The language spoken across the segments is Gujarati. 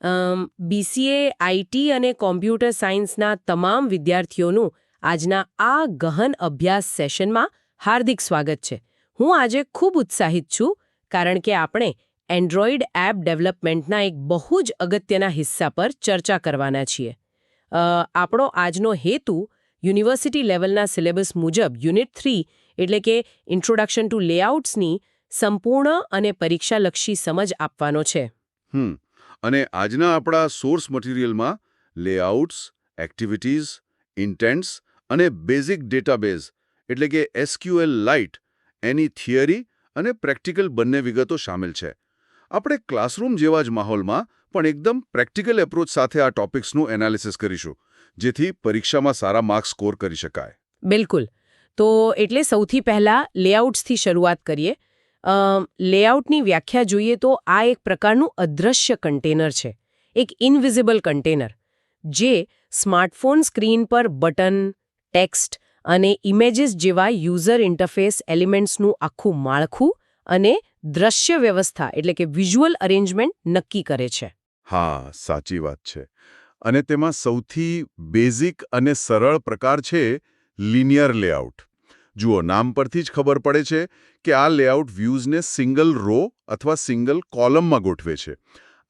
બીસીએ આઈટી અને કોમ્પ્યુટર સાયન્સના તમામ વિદ્યાર્થીઓનું આજના આ ગહન અભ્યાસ સેશનમાં હાર્દિક સ્વાગત છે. હું આજે ખૂબ ઉત્સાહિત છું કારણ કે આપણે એન્ડ્રોઇડ એપ ડેવલપમેન્ટના એક બહુ જ અગત્યના હિસ્સા પર ચર્ચા કરવાના છીએ. આપણો આજનો હેતુ યુનિવર્સિટી લેવલના સિલેબસ મુજબ યુનિટ 3 એટલે કે ઇન્ટ્રોડક્શન ટુ લેઆઉટ્સની સંપૂર્ણ અને પરીક્ષાલક્ષી સમજ આપવાનો છે. અને આજના આપણા સોર્સ મટીરિયલમાં લેઆઉટ્સ, એક્ટિવિટીઝ, ઇન્ટેન્ટ્સ અને બેઝિક ડેટાબેઝ એટલે કે એસક્યુએલ લાઇટ એની થિયરી અને પ્રેક્ટિકલ બંને વિગતો શામેલ છે. આપણે ક્લાસરૂમ જેવા જ માહોલમાં પણ એકદમ પ્રેક્ટિકલ એપ્રોચ સાથે આ ટોપિક્સનું એનાલિસિસ કરીશું, જેથી પરીક્ષામાં સારા માર્ક્સ સ્કોર કરી શકાય. બિલકુલ. તો એટલે સૌથી પહેલા લેઆઉટ્સથી શરૂઆત કરીએ. લેઆઉટની વ્યાખ્યા જોઈએ તો આ એક પ્રકારનું અદ્રશ્ય કન્ટેનર છે, એક ઇનવિઝિબલ કન્ટેનર જે સ્માર્ટફોન સ્ક્રીન પર બટન, ટેક્સ્ટ અને ઇમેજીસ જેવા યુઝર ઇન્ટરફેસ એલિમેન્ટ્સનું આખું માળખું અને દ્રશ્ય વ્યવસ્થા એટલે કે વિઝ્યુઅલ અરેન્જમેન્ટ નક્કી કરે છે. હા, સાચી વાત છે. અને તેમાં સૌથી બેઝિક અને સરળ પ્રકાર છે લિનિયર લેઆઉટ. જુઓ, નામ પરથી જ ખબર પડે છે કે આ લેઆઉટ વ્યૂઝને સિંગલ રો અથવા સિંગલ કોલમમાં ગોઠવે છે.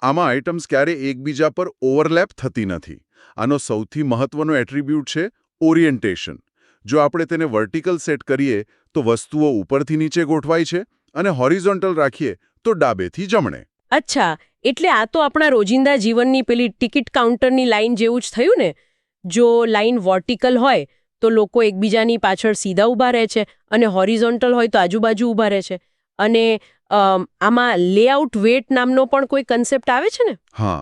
આમાં આઇટમ્સ ક્યારે એકબીજા પર ઓવરલેપ થતી નથી. આનો સૌથી મહત્વનો એટ્રીબ્યુટ છે ઓરિએન્ટેશન. જો આપણે તેને વર્ટિકલ સેટ કરીએ તો વસ્તુઓ ઉપરથી નીચે ગોઠવાય છે અને હોરિઝોન્ટલ રાખીએ તો ડાબેથી જમણે. અચ્છા, એટલે આ તો આપણા રોજિંદા જીવનની પેલી ટિકિટ કાઉન્ટરની લાઇન જેવું જ થયું ને. જો લાઇન વર્ટિકલ હોય તો લોકો એકબીજાની પાછળ સીધા ઊભા રહે છે અને હોરિઝોન્ટલ હોય તો આજુબાજુ ઊભા રહે છે. અને આમાં લેઆઉટ વેટ નામનો પણ કોઈ કન્સેપ્ટ આવે છે ને? હા,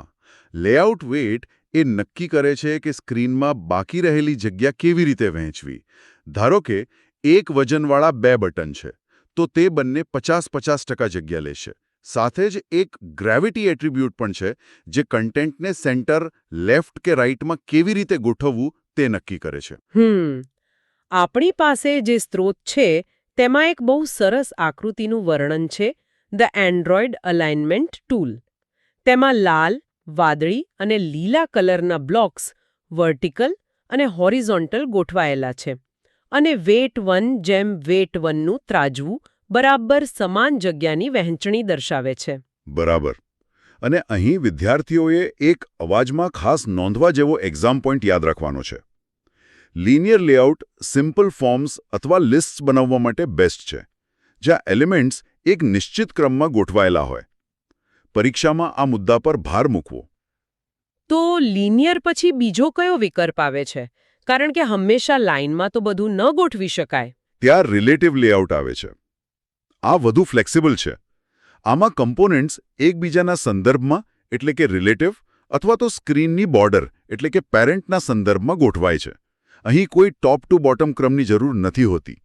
લેઆઉટ વેટ એ નક્કી કરે છે કે સ્ક્રીનમાં બાકી રહેલી જગ્યા કેવી રીતે વહેંચવી. ધારો કે એક વજનવાળા 2 બટન છે તો તે બંને 50-50% જગ્યા લેશે. સાથે જ એક ગ્રેવિટી એટ્રીબ્યુટ પણ છે જે કન્ટેન્ટને સેન્ટર, લેફ્ટ કે રાઇટમાં કેવી રીતે ગોઠવવું તે નક્કી કરે છે. આપણી પાસે જે સ્ત્રોત છે તેમાં એક બહુ સરસ આકૃતિનું વર્ણન છે, ધ એન્ડ્રોઇડ અલાઇનમેન્ટ ટૂલ. તેમાં લાલ, વાદળી અને લીલા કલરના બ્લોક્સ વર્ટિકલ અને હોરિઝોન્ટલ ગોઠવાયેલા છે અને વેટ 1 જેમ વેટ 1નું ત્રાજવું બરાબર સમાન જગ્યાની વહેંચણી દર્શાવે છે. બરાબર. અને અહીં વિદ્યાર્થીઓએ એક અવાજમાં ખાસ નોંધવા જેવો એક્ઝામ પોઈન્ટ યાદ રાખવાનો છે. લિનિયર લેઆઉટ સિમ્પલ ફોર્મ્સ અથવા લિસ્ટ્સ બનાવવા માટે બેસ્ટ છે, જ્યાં એલિમેન્ટ્સ એક નિશ્ચિત ક્રમમાં ગોઠવાયેલા હોય. પરીક્ષામાં આ મુદ્દા પર ભાર મૂકવો. તો લિનિયર પછી બીજો કયો વિકલ્પ આવે છે? કારણ કે હંમેશા લાઇનમાં તો બધું ન ગોઠવી શકાય. ત્યાં રિલેટિવ લેઆઉટ આવે છે. આ વધુ ફ્લેક્સિબલ છે. આમાં કમ્પોનેન્ટ્સ એકબીજાના સંદર્ભમાં એટલે કે રિલેટિવ અથવા તો સ્ક્રીનની બોર્ડર એટલે કે પેરેન્ટના સંદર્ભમાં ગોઠવાય છે. અહીં કોઈ ટોપ ટુ બોટમ ક્રમની જરૂર નથી હોતી.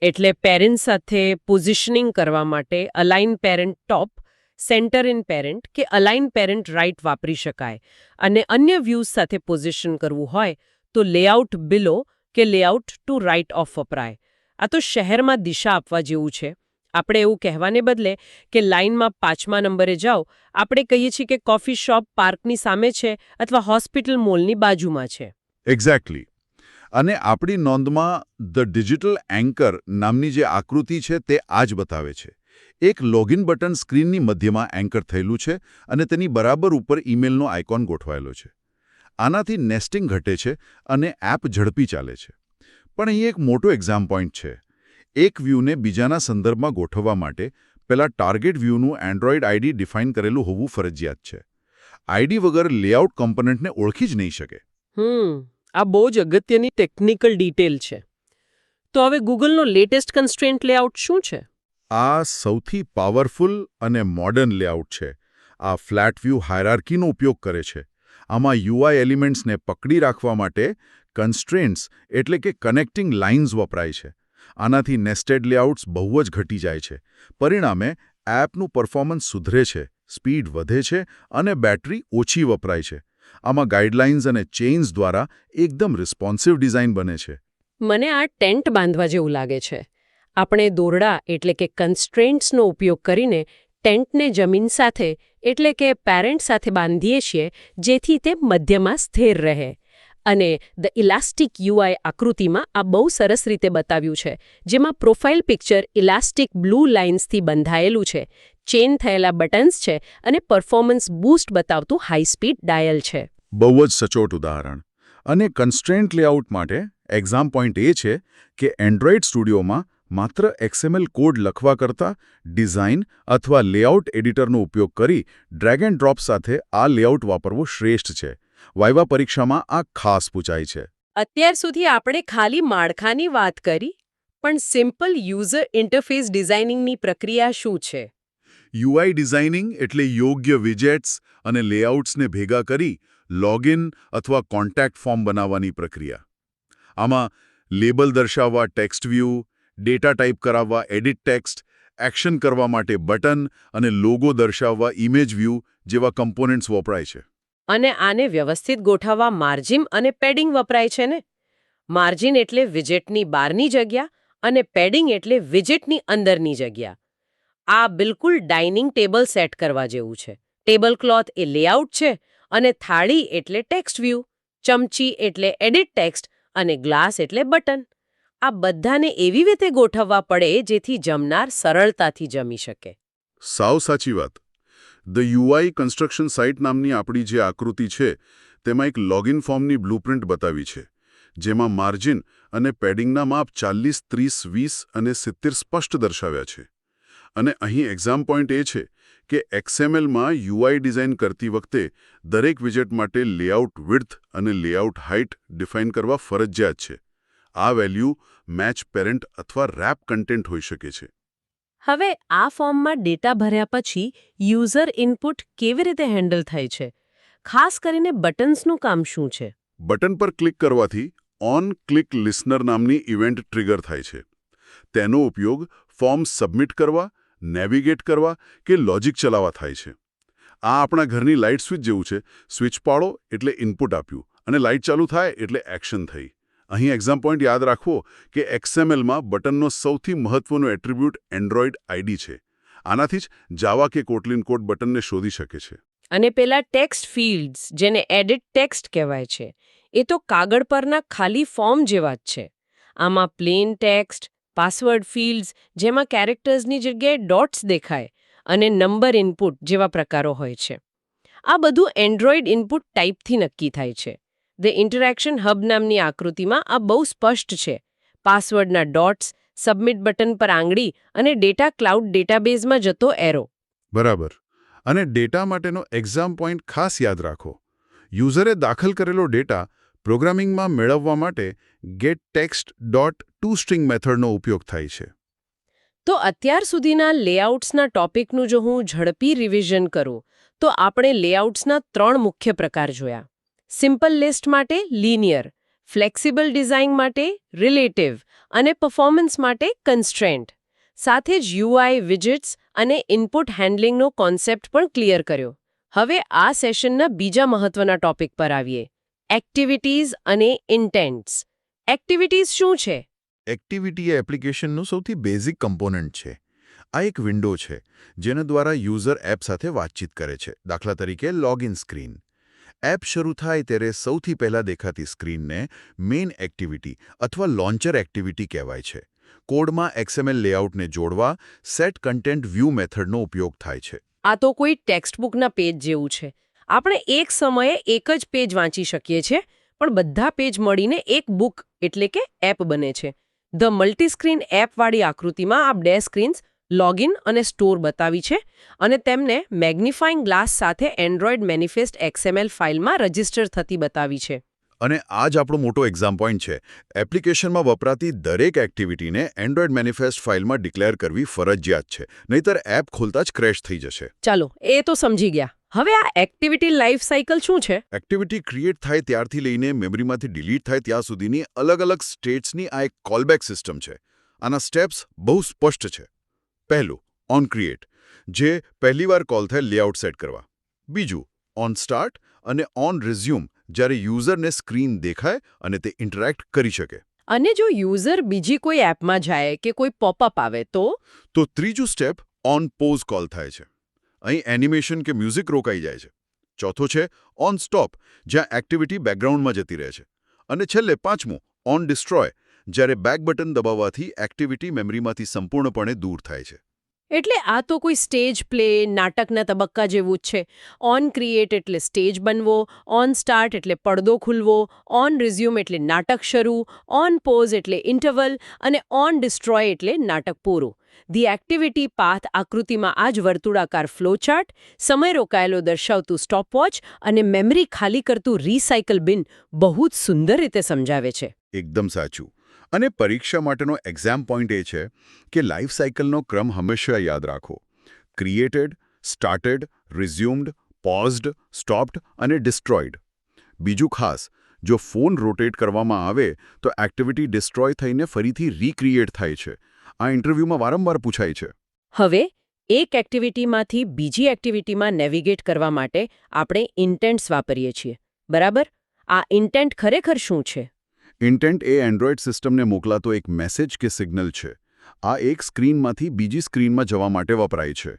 એટલે પેરેન્ટ સાથે પોઝિશનિંગ કરવા માટે align parent top, centre in parent કે અલાઇન પેરેન્ટ રાઇટ વાપરી શકાય. અને અન્ય વ્યૂઝ સાથે પોઝિશન કરવું હોય તો લેઆઉટ બિલો કે લેઆઉટ ટુ રાઇટ ઓફ વપરાય. આ તો શહેરમાં દિશા આપવા જેવું છે. આપણે એવું કહેવાને બદલે કે લાઇનમાં 5મા નંબરે જાઓ, આપણે કહીએ છીએ કે કોફી શોપ પાર્કની સામે છે અથવા હોસ્પિટલ મોલની બાજુમાં છે. એક્ઝેક્ટલી. અને આપણી નોંધમાં ધ ડિજિટલ એન્કર નામની જે આકૃતિ છે તે આ જ બતાવે છે. એક લોગિન બટન સ્ક્રીનની મધ્યમાં એન્કર થયેલું છે અને તેની બરાબર ઉપર ઈમેલનો આઇકોન ગોઠવાયેલો છે. આનાથી નેસ્ટિંગ ઘટે છે અને એપ ઝડપી ચાલે છે. પણ અહીં એક મોટો એક્ઝામ પોઈન્ટ છે. એક વ્યૂને બીજાના સંદર્ભમાં ગોઠવવા માટે પહેલા ટાર્ગેટ વ્યૂનું એન્ડ્રોઇડ આઈડી ડિફાઇન કરેલું હોવું ફરજિયાત છે. આઈડી વગર લેઆઉટ કમ્પોનન્ટને ઓળખી જ નહીં શકે. આ બહુ જ અગત્યની ટેકનિકલ ડિટેલ છે. તો હવે ગૂગલનો લેટેસ્ટ કન્સ્ટ્રેન્ટ લેઆઉટ શું છે? આ સૌથી પાવરફુલ અને મોડર્ન લેઆઉટ છે. આ ફ્લેટ વ્યૂ હાયરાર્કીનો ઉપયોગ કરે છે. આમાં યુઆઈ એલિમેન્ટ્સને પકડી રાખવા માટે કન્સ્ટ્રેન્ટ્સ એટલે કે કનેક્ટિંગ લાઇન્સ વપરાય છે. આનાથી નેસ્ટેડ લેઆઉટ્સ બહુ જ ઘટી જાય છે. પરિણામે એપનું પરફોર્મન્સ સુધરે છે, સ્પીડ વધે છે અને બેટરી ઓછી વપરાય છે. આમાં ગાઈડલાઇન્સ અને ચેઇન્સ દ્વારા એકદમ રિસ્પોન્સિવ ડિઝાઇન બને છે. મને આ ટેન્ટ બાંધવા જેવું લાગે છે. આપણે દોરડા એટલે કે કન્સ્ટ્રેન્ટ્સનો ઉપયોગ કરીને ટેન્ટને જમીન સાથે એટલે કે પેરેન્ટ સાથે બાંધીએ છીએ જેથી તે મધ્યમાં સ્થિર રહે. અને ધ ઇલાસ્ટિક યુઆઈ આકૃતિમાં આ બહુ સરસ રીતે બતાવ્યું છે, જેમાં પ્રોફાઇલ પિક્ચર ઇલાસ્ટિક બ્લુ લાઇન્સથી બંધાયેલું છે, ચેન થયેલા બટન્સ છે અને પરફોર્મન્સ બૂસ્ટ બતાવતું હાઈ સ્પીડ ડાયલ છે. બહુ જ સચોટ ઉદાહરણ. અને કન્સ્ટ્રેન્ટ લેઆઉટ માટે એક્ઝામ પોઈન્ટ એ છે કે એન્ડ્રોઇડ સ્ટુડિયોમાં માત્ર XML કોડ લખવા કરતાં ડિઝાઇન અથવા લેઆઉટ એડિટરનો ઉપયોગ કરી ડ્રેગ એન્ડ ડ્રોપ સાથે આ લેઆઉટ વાપરવું શ્રેષ્ઠ છે. વાઇવા પરીક્ષામાં આ ખાસ પૂછાય છે. અત્યાર સુધી આપણે ખાલી માળખાની વાત કરી, પણ સિમ્પલ યુઝર ઇન્ટરફેસ ડિઝાઇનિંગની પ્રક્રિયા શું છે? UI ડિઝાઇનિંગ એટલે યોગ્ય વિજેટ્સ અને લેઆઉટ્સને ભેગા કરી લોગિન અથવા કોન્ટેક્ટ ફોર્મ બનાવવાની પ્રક્રિયા. આમાં લેબલ દર્શાવવા ટેક્સ્ટ વ્યૂ, ડેટા ટાઈપ કરાવવા એડિટ ટેક્સ્ટ, એક્શન કરવા માટે બટન અને લોગો દર્શાવવા ઇમેજ વ્યૂ જેવા કમ્પોનેન્ટ્સ વપરાય છે. અને આને વ્યવસ્થિત ગોઠવવા માર્જિન અને પેડિંગ વપરાય છે ને? માર્જિન એટલે વિજેટની બહારની જગ્યા અને પેડિંગ એટલે વિજેટની અંદરની જગ્યા. આ બિલકુલ ડાઇનિંગ ટેબલ સેટ કરવા જેવું છે. ટેબલ ક્લોથ એ લેઆઉટ છે અને થાળી એટલે ટેક્સ્ટ વ્યૂ, ચમચી એટલે એડિટ ટેક્સ્ટ અને ગ્લાસ એટલે બટન. આ બધાને એવી રીતે ગોઠવવા પડે જેથી જમનાર સરળતાથી જમી શકે. સાવ સાચી વાત. ધ UI કન્સ્ટ્રક્શન સાઇટ નામની આપણી જે આકૃતિ છે તેમાં એક લોગિન ફોર્મની બ્લુપ્રિન્ટ બતાવી છે, જેમાં માર્જિન અને પેડિંગના માપ 40, 30, 20 અને 70 સ્પષ્ટ દર્શાવ્યા છે. અને અહીં એક્ઝામ પોઈન્ટ એ છે કે XMLમાં UI ડિઝાઇન કરતી વખતે દરેક વિજેટ માટે લેઆઉટ વિડ્થ અને લેઆઉટ હાઇટ ડિફાઇન કરવા ફરજિયાત છે. આ વેલ્યુ મેચ પેરેન્ટ અથવા રેપ કન્ટેન્ટ હોઈ શકે છે. હવે આ ફોર્મમાં ડેટા ભર્યા પછી યુઝર ઇનપુટ કેવી રીતે હેન્ડલ થાય છે? ખાસ કરીને બટન્સનું કામ શું છે? બટન પર ક્લિક કરવાથી ઓન ક્લિક લિસનર નામની ઇવેન્ટ ટ્રિગર થાય છે. તેનો ઉપયોગ ફોર્મ સબમિટ કરવા, નેવિગેટ કરવા કે લોજિક ચલાવવા થાય છે. આ આપણા ઘરની લાઇટ સ્વિચ જેવું છે. સ્વિચ પાડો એટલે ઇનપુટ આપ્યું અને લાઇટ ચાલુ થાય એટલે એક્શન થઈ. અહીં એક્ઝામ પોઈન્ટ યાદ રાખવો કે XMLમાં બટનનો સૌથી મહત્વનો એટ્રીબ્યુટ એન્ડ્રોઇડ ID છે. આનાથી જ જાવા કે કોટલિન કોડ બટનને શોધી શકે છે. અને પેલા ટેક્સ્ટ ફિલ્ડ્સ જેને એડિટ ટેક્સ્ટ કહેવાય છે, એ તો કાગળ પરના ખાલી ફોર્મ જેવા જ છે. આમાં પ્લેન ટેક્સ્ટ, પાસવર્ડ ફિલ્ડ્સ જેમાં કેરેક્ટર્સની જગ્યાએ ડોટ્સ દેખાય અને નંબર ઇનપુટ જેવા પ્રકારો હોય છે. આ બધું એન્ડ્રોઇડ ઇનપુટ ટાઈપથી નક્કી થાય છે. ધ ઇન્ટરેક્શન હબ નામની આકૃતિમાં આ બહુ સ્પષ્ટ છે. પાસવર્ડના ડોટ્સ, સબમિટ બટન પર આંગળી અને ડેટા ક્લાઉડ ડેટાબેઝમાં જતો એરો. બરાબર. અને ડેટા માટેનો એક્ઝામ પોઈન્ટ ખાસ યાદ રાખો. યુઝરે દાખલ કરેલો ડેટા પ્રોગ્રામિંગમાં મેળવવા માટે getText.toString મેથડનો ઉપયોગ થાય છે. તો અત્યાર સુધીના લેઆઉટ્સના ટોપિકનું જો હું ઝડપી રિવિઝન કરું તો આપણે લેઆઉટ્સના 3 મુખ્ય પ્રકાર જોયા. સિમ્પલ લિસ્ટ માટે લિનિયર, ફ્લેક્સિબલ ડિઝાઇન માટે રિલેટિવ અને પરફોર્મન્સ માટે કન્સ્ટ્રેન્ટ. સાથે જ UI, વિજેટ્સ અને ઇનપુટ હેન્ડલિંગનો કોન્સેપ્ટ પણ ક્લિયર કર્યો. હવે આ સેશનના બીજા મહત્વના ટોપિક પર આવીએ, એક્ટિવિટીઝ અને ઇન્ટેન્ટ્સ. એક્ટિવિટીઝ શું છે? એક્ટિવિટી એ એપ્લિકેશનનું સૌથી બેઝિક કમ્પોનન્ટ છે. આ એક વિન્ડો છે જેના દ્વારા યુઝર એપ સાથે વાતચીત કરે છે. દાખલા તરીકે લોગિન સ્ક્રીન. એપ શરૂ થાય ત્યારે સૌથી પહેલા દેખાતી સ્ક્રીનને મેઇન એક્ટિવિટી અથવા લોન્ચર એક્ટિવિટી કહેવાય છે. કોડમાં XML લેઆઉટને જોડવા સેટ કન્ટેન્ટ વ્યૂ મેથડનો ઉપયોગ થાય છે. આ તો કોઈ ટેક્સ્ટબુકના પેજ જેવું છે. આપણે એક સમયે એક જ પેજ વાંચી શકીએ છીએ, પણ બધા પેજ મળીને એક બુક એટલે કે એપ બને છે. ધ મલ્ટીસ્ક્રીન એપવાળી આકૃતિમાં આ 2 સ્ક્રીન્સ લોગિન અને સ્ટોર બતાવી છે અને તેમને મેગ્નિફાઇંગ ગ્લાસ સાથે એન્ડ્રોઇડ મેનિફેસ્ટ XML ફાઇલમાં રજિસ્ટર થતી બતાવી છે. અને આ જ આપણો મોટો એક્ઝામ પોઈન્ટ છે. એપ્લિકેશનમાં વપરાતી દરેક એક્ટિવિટીને એન્ડ્રોઇડ મેનિફેસ્ટ ફાઇલમાં ડિક્લેર કરવી ફરજિયાત છે, નહીતર એપ ખોલતા જ ક્રેશ થઈ જશે. ચાલો, એ તો સમજી ગયા. હવે આ એક્ટિવિટી લાઈફ સાયકલ શું છે? એક્ટિવિટી ક્રિએટ થાય ત્યારથી લઈને મેમરીમાંથી ડિલીટ થાય ત્યાં સુધીની અલગ-અલગ સ્ટેટ્સની આ એક કોલબેક સિસ્ટમ છે. આના સ્ટેપ્સ બહુ સ્પષ્ટ છે. પહેલું, ઓન ક્રિએટ, જે પહેલીવાર કોલ થાય લેઆઉટ સેટ કરવા. બીજું, ઓન સ્ટાર્ટ અને ઓન રિઝ્યુમ, જ્યારે યુઝરને સ્ક્રીન દેખાય અને તે ઇન્ટરેક્ટ કરી શકે. અને જો યુઝર બીજી કોઈ એપમાં જાય કે કોઈ પોપઅપ આવે તો? તો ત્રીજું સ્ટેપ, ઓન પોઝ કોલ થાય છે. અહીં એનિમેશન કે મ્યુઝિક રોકાઈ જાય છે. ચોથો છે ઓન સ્ટોપ, જ્યાં એક્ટિવિટી બેકગ્રાઉન્ડમાં જતી રહે છે. અને છેલ્લે પાંચમું ઓન ડિસ્ટ્રોય, જ્યારે બેક બટન દબાવવાથી એક્ટિવિટી મેમરીમાંથી સંપૂર્ણપણે દૂર થાય છે. એટલે આ તો કોઈ સ્ટેજ પ્લે નાટકના તબક્કા જેવું જ છે. ઓન ક્રિએટ એટલે સ્ટેજ બનવો, ઓન સ્ટાર્ટ એટલે પડદો ખુલવો, ઓન રિઝ્યુમ એટલે નાટક શરૂ, ઓન પોઝ એટલે ઇન્ટરવલ અને ઓન ડિસ્ટ્રોય એટલે નાટક પૂરું. ધી એક્ટિવિટી પાથ આકૃતિમાં આ જ વર્તુળાકાર ફ્લોચાર્ટ, સમય રોકાયેલો દર્શાવતું સ્ટોપવોચ અને મેમરી ખાલી કરતું રિસાયકલ બિન બહુ જ સુંદર રીતે સમજાવે છે. એકદમ સાચું. અને પરીક્ષા માટેનો એક્ઝામ પોઈન્ટ એ છે કે લાઈફ સાયકલનો ક્રમ હંમેશા યાદ રાખો. ક્રિએટેડ, સ્ટાર્ટેડ, રિઝ્યુમ્ડ, પોઝડ, સ્ટોપ્ડ અને ડિસ્ટ્રોયડ. બીજું ખાસ, જો ફોન રોટેટ કરવામાં આવે તો એક્ટિવિટી ડિસ્ટ્રોય થઈને ફરીથી રીક્રિએટ થાય છે. આ ઇન્ટરવ્યૂમાં વારંવાર પૂછાય છે. હવે એક એક્ટિવિટીમાંથી બીજી એક્ટિવિટીમાં નેવિગેટ કરવા માટે આપણે ઇન્ટેન્ટ્સ વાપરીએ છીએ, બરાબર? આ ઇન્ટેન્ટ ખરેખર શું છે? ઇન્ટેન્ટ એ એન્ડ્રોઇડ સિસ્ટમને મોકલાતો એક મેસેજ કે સિગ્નલ છે. આ એક સ્ક્રીનમાંથી બીજી સ્ક્રીનમાં જવા માટે વપરાય છે.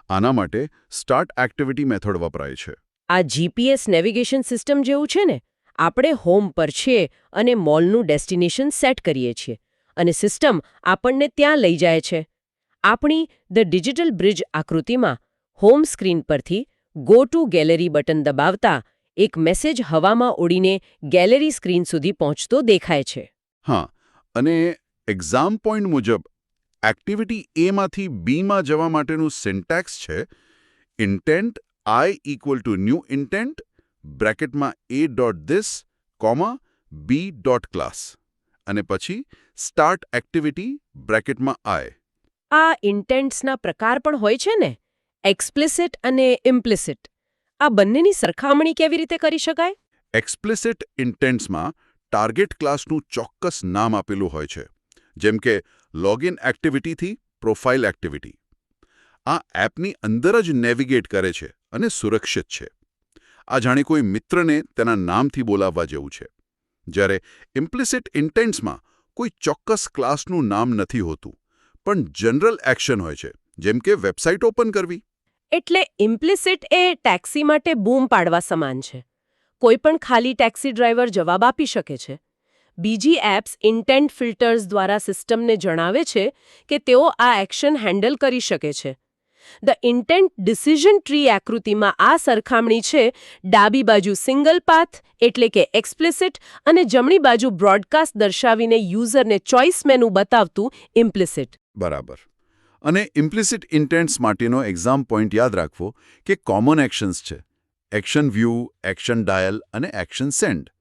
આના માટે સ્ટાર્ટ એક્ટિવિટી મેથડ વપરાય છે. આ જીપીએસ નેવિગેશન સિસ્ટમ જેવું છે ને? આપણે હોમ પર છીએ અને મોલનું ડેસ્ટિનેશન સેટ કરીએ છીએ અને સિસ્ટમ આપણને ત્યાં લઈ જાય છે. આપણી ધ ડિજિટલ બ્રિજ આકૃતિમાં હોમ સ્ક્રીન પરથી ગો ટુ ગેલેરી બટન દબાવતા એક મેસેજ હવામાં ઉડીને ગેલેરી સ્ક્રીન સુધી પહોંચતો દેખાય છે. હા, અને એક્ઝામ પોઈન્ટ મુજબ એક્ટિવિટી એમાંથી બીમાં જવા માટેનું સિન્ટેક્સ છે intent I equal to new intent બ્રેકેટમાં a.this, b.class અને પછી સ્ટાર્ટ એક્ટિવિટી બ્રેકેટમાં આઈ. આ ઇન્ટેન્ટ્સના પ્રકાર પણ હોય છે ને, એક્સપ્લિસિટ અને ઇમ્પ્લિસિટ. આ બંનેની સરખામણી કેવી રીતે કરી શકાય? એક્સપ્લિસિટ ઇન્ટેન્ટ્સમાં ટાર્ગેટ ક્લાસનું ચોક્કસ નામ આપેલું હોય છે, જેમ કે લોગિન એક્ટિવિટીથી પ્રોફાઇલ એક્ટિવિટી. આ એપની અંદર જ નેવિગેટ કરે છે અને સુરક્ષિત છે. આ જાણે કોઈ મિત્રને તેના નામથી બોલાવવા જેવું છે. જ્યારે ઇમ્પ્લિસિટ ઇન્ટેન્ટ્સમાં કોઈ ચોક્કસ ક્લાસનું નામ નથી હોતું, પણ જનરલ એક્શન હોય છે, જેમ કે વેબસાઇટ ઓપન કરવી. એટલે ઇમ્પ્લિસિટ એ ટેક્સી માટે બૂમ પાડવા સમાન છે. કોઈ પણ ખાલી ટેક્સી ડ્રાઈવર જવાબ આપી શકે છે. બીજી એપ્સ ઇન્ટેન્ટ ફિલ્ટર્સ દ્વારા સિસ્ટમને જણાવે છે કે તેઓ આ એક્શન હેન્ડલ કરી શકે છે. ધ ઇન્ટેન્ટ ડિસિઝન ટ્રી આકૃતિમાં આ સરખામણી છે ડાબી બાજુ સિંગલ પાથ એટલે કે એક્સપ્લિસિટ અને જમણી બાજુ બ્રોડકાસ્ટ દર્શાવીને યુઝરને ચોઇસ મેનુ બતાવતું ઇમ્પ્લિસિટ. બરાબર. અને ઇમ્પ્લિસિટ ઇન્ટેન્ટ્સ માટેનો એક્ઝામ પોઈન્ટ યાદ રાખવો કે કોમન એક્શન્સ છે. એક્શન વ્યૂ, એક્શન ડાયલ અને એક્શન સેન્ડ.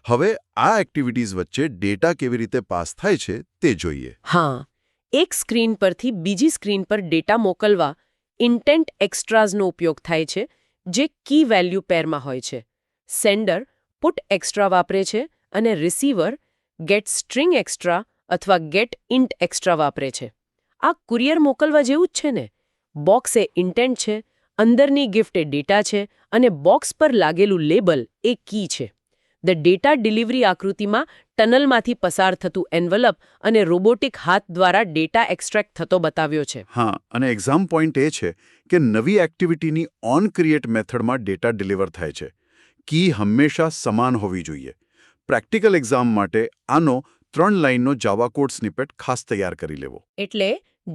હવે આ એક્ટિવિટીઝ વચ્ચે ડેટા કેવી રીતે પાસ થાય છે તે જોઈએ. હા, એક સ્ક્રીન પરથી બીજી સ્ક્રીન પર ડેટા મોકલવા ઇન્ટેન્ટ એક્સ્ટ્રાઝનો ઉપયોગ થાય છે, જે કી વેલ્યુ પેરમાં હોય છે. સેન્ડર પુટ એક્સ્ટ્રા વાપરે છે અને રિસીવર ગેટ સ્ટ્રિંગ એક્સ્ટ્રા અથવા ગેટ ઇન્ટ એક્સ્ટ્રા વાપરે છે. આ કુરિયર મોકલવા જેવું જ છે ને? બોક્સ એ ઇન્ટેન્ટ છે, અંદરની ગિફ્ટ એ ડેટા છે અને બોક્સ પર લાગેલું લેબલ એ કી છે. ધ ડેટા ડિલિવરી આકૃતિમાં ટનલમાંથી પસાર થતું એન્વલપ અને રોબોટિક હાથ દ્વારા ડેટા એક્સ્ટ્રેક્ટ થતો બતાવ્યો છે. હા, અને એક્ઝામ પોઈન્ટ એ છે કે નવી એક્ટિવિટીની ઓન ક્રિએટ મેથડમાં ડેટા ડિલિવર થાય છે. કી હંમેશા સમાન હોવી જોઈએ. પ્રેક્ટિકલ એક્ઝામ માટે આનો 3 લાઇનનો જાવા કોડ સ્નિપેટ ખાસ તૈયાર કરી લેવો. એટલે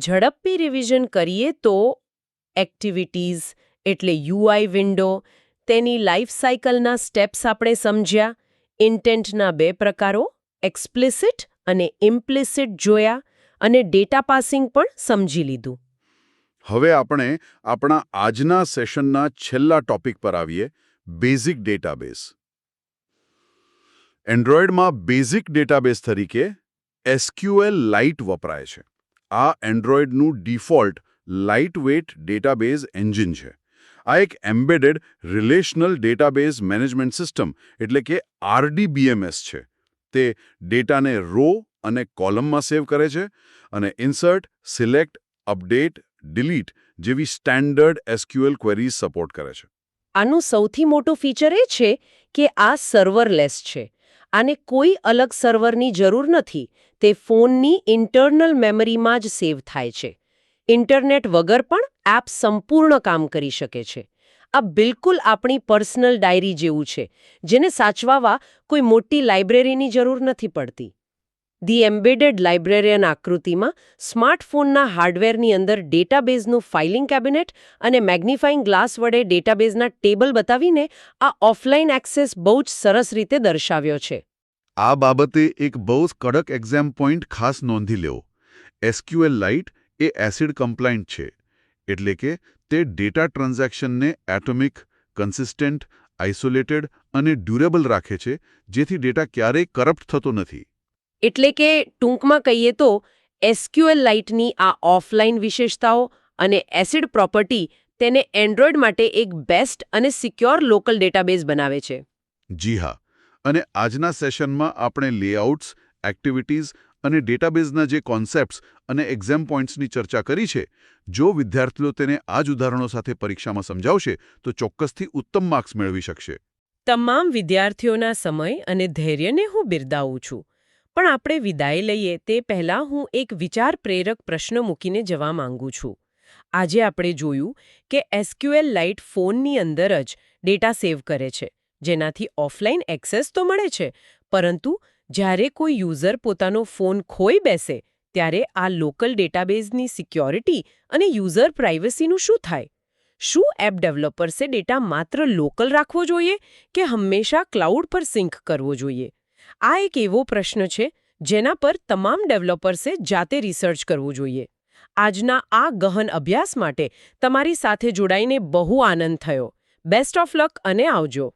ઝડપી રિવિઝન કરીએ તો એક્ટિવિટીઝ એટલે યુઆઈ વિન્ડો, તેની લાઈફ સાયકલના સ્ટેપ્સ આપણે સમજ્યા, ઇન્ટેન્ટના 2 પ્રકારો એક્સપ્લિસિટ અને ઇમ્પ્લિસિટ જોયા અને ડેટા પાસિંગ પણ સમજી લીધું. હવે આપણે આપણા આજના સેશનના છેલ્લા ટોપિક પર આવીએ, બેઝિક ડેટાબેઝ. એન્ડ્રોઇડમાં બેઝિક ડેટાબેઝ તરીકે SQL લાઇટ વપરાય છે. આ એન્ડ્રોઇડનું ડિફોલ્ટ લાઇટવેઇટ ડેટાબેઝ એન્જિન છે. આ એક embedded relational database management system એટલે કે RDBMS છે. તે ડેટાને રો અને કોલમમાં સેવ કરે છે અને ઇન્સર્ટ, સિલેક્ટ, અપડેટ, ડિલીટ જેવી સ્ટેન્ડર્ડ SQL ક્વેરીઝ સપોર્ટ કરે છે. આનું સૌથી મોટું ફીચર એ છે કે આ સર્વરલેસ છે. આને કોઈ અલગ સર્વરની જરૂર નથી. તે ફોનની ઇન્ટરનલ મેમરીમાં જ સેવ થાય છે. ઇન્ટરનેટ વગર પણ એપ સંપૂર્ણ કામ કરી શકે છે. આ બિલકુલ આપણી પર્સનલ ડાયરી જેવું છે, જેને સાચવવા કોઈ મોટી લાઇબ્રેરીની જરૂર નથી પડતી. ધી એમ્બેડેડ લાઇબ્રેરિયન આકૃતિમાં સ્માર્ટફોનના હાર્ડવેરની અંદર ડેટાબેઝનું ફાઇલિંગ કેબિનેટ અને મેગ્નિફાઇંગ ગ્લાસ વડે ડેટાબેઝના ટેબલ બતાવીને આ ઓફલાઇન એક્સેસ બહુ જ સરસ રીતે દર્શાવ્યો છે. આ બાબતે એક બહુ જ કડક એક્ઝામ પોઈન્ટ ખાસ નોંધી લેવો. SQL લાઇટ એ એસિડ કમ્પ્લાયન્ટ છે, એટલે કે તે ડેટા ટ્રાન્ઝેક્શનને એટોમિક, કન્સિસ્ટન્ટ, આઇસોલેટેડ અને ડ્યુરેબલ રાખે છે, જેથી ડેટા ક્યારેય કરપ્ટ થતો નથી. એટલે કે ટૂંકમાં કહીએ તો SQL લાઇટની આ ઓફલાઇન વિશેષતાઓ અને એસિડ પ્રોપર્ટી તેને એન્ડ્રોઇડ માટે એક બેસ્ટ અને સિક્યોર લોકલ ડેટાબેઝ બનાવે છે. જી હા, અને આજના સેશનમાં આપણે લેઆઉટ્સ, એક્ટિવિટીઝ અને ડેટાબેઝના જે કોન્સેપ્ટ્સ અને એક્ઝામ પોઈન્ટ્સની ચર્ચા કરી છે, જો વિદ્યાર્થીઓ તેને આ જ ઉદાહરણો સાથે પરીક્ષામાં સમજાવશે તો ચોક્કસથી ઉત્તમ માર્ક્સ મેળવી શકશે. તમામ વિદ્યાર્થીઓના સમય અને ધૈર્યને હું બિરદાવું છું. પણ આપણે વિદાય લઈએ તે પહેલાં હું એક વિચાર પ્રેરક પ્રશ્ન મૂકીને જવા માંગુ છું. આજે આપણે જોયું કે SQL લાઇટ ફોનની અંદર જ ડેટા સેવ કરે છે, જેનાથી ઓફલાઇન એક્સેસ તો મળે છે, પરંતુ જ્યારે કોઈ યુઝર પોતાનો ફોન ખોઈ બેસે ત્યારે આ લોકલ ડેટાબેઝની સિક્યોરિટી અને યુઝર પ્રાઇવસીનું શું થાય? શું એપ ડેવલપર્સે ડેટા માત્ર લોકલ રાખવો જોઈએ કે હંમેશા ક્લાઉડ પર સિંક કરવો જોઈએ? આ એક એવો પ્રશ્ન છે જેના પર તમામ ડેવલપર્સે જાતે રિસર્ચ કરવું જોઈએ. આજના આ ગહન અભ્યાસ માટે તમારી સાથે જોડાઈને બહુ આનંદ થયો. બેસ્ટ ઓફ લક અને આવજો.